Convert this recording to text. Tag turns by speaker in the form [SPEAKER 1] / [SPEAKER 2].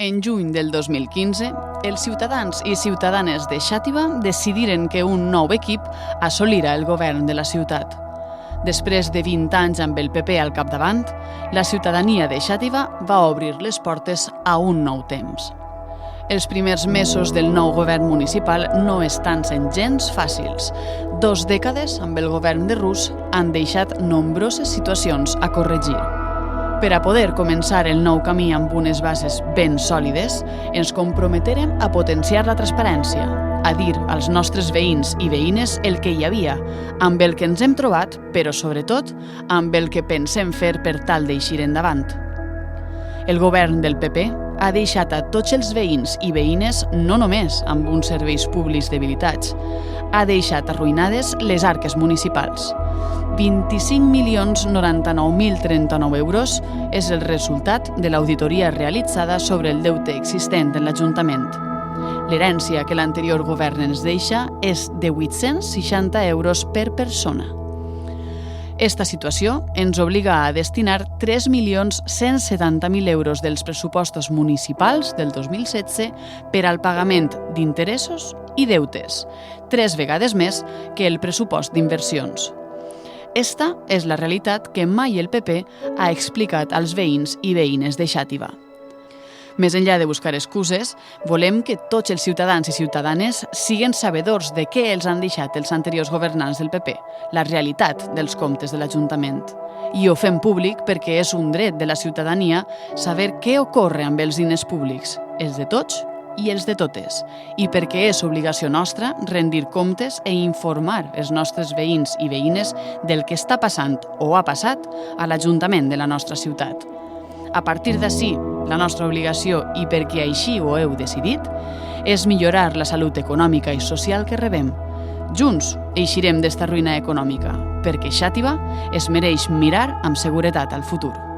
[SPEAKER 1] En juny del 2015, els ciutadans i ciutadanes de Xàtiva decidiren que un nou equip assolirà el govern de la ciutat. Després de 20 anys amb el PP al capdavant, la ciutadania de Xàtiva va obrir les portes a un nou temps. Els primers mesos del nou govern municipal no estan sent gens fàcils. 2 dècades amb el govern de Rus han deixat nombroses situacions a corregir. Per a poder començar el nou camí amb unes bases ben sòlides, ens comprometerem a potenciar la transparència, a dir als nostres veïns i veïnes el que hi havia, amb el que ens hem trobat, però sobretot amb el que pensem fer per tal d'eixir endavant. El govern del PP ha deixat a tots els veïns i veïnes no només amb uns serveis públics debilitats, ha deixat arruïnades les arques municipals. 25.099.039 euros és el resultat de l'auditoria realitzada sobre el deute existent en l'Ajuntament. L'herència que l'anterior govern ens deixa és de 860 euros per persona. Esta situació ens obliga a destinar 3.170.000 euros dels pressupostos municipals del 2016 per al pagament d'interessos i deutes, 3 vegades més que el pressupost d'inversions. Esta és la realitat que mai el PP ha explicat als veïns i veïnes de Xàtiva. Més enllà de buscar excuses, volem que tots els ciutadans i ciutadanes siguen sabedors de què els han deixat els anteriors governants del PP, la realitat dels comptes de l'Ajuntament. I ho fem públic perquè és un dret de la ciutadania saber què ocorre amb els diners públics, els de tots i els de totes, i perquè és obligació nostra rendir comptes i informar els nostres veïns i veïnes del que està passant o ha passat a l'Ajuntament de la nostra ciutat. A partir d'ací, la nostra obligació, i perquè així ho heu decidit, és millorar la salut econòmica i social que rebem. Junts eixirem d'esta ruïna econòmica, perquè Xàtiva es mereix mirar amb seguretat al futur.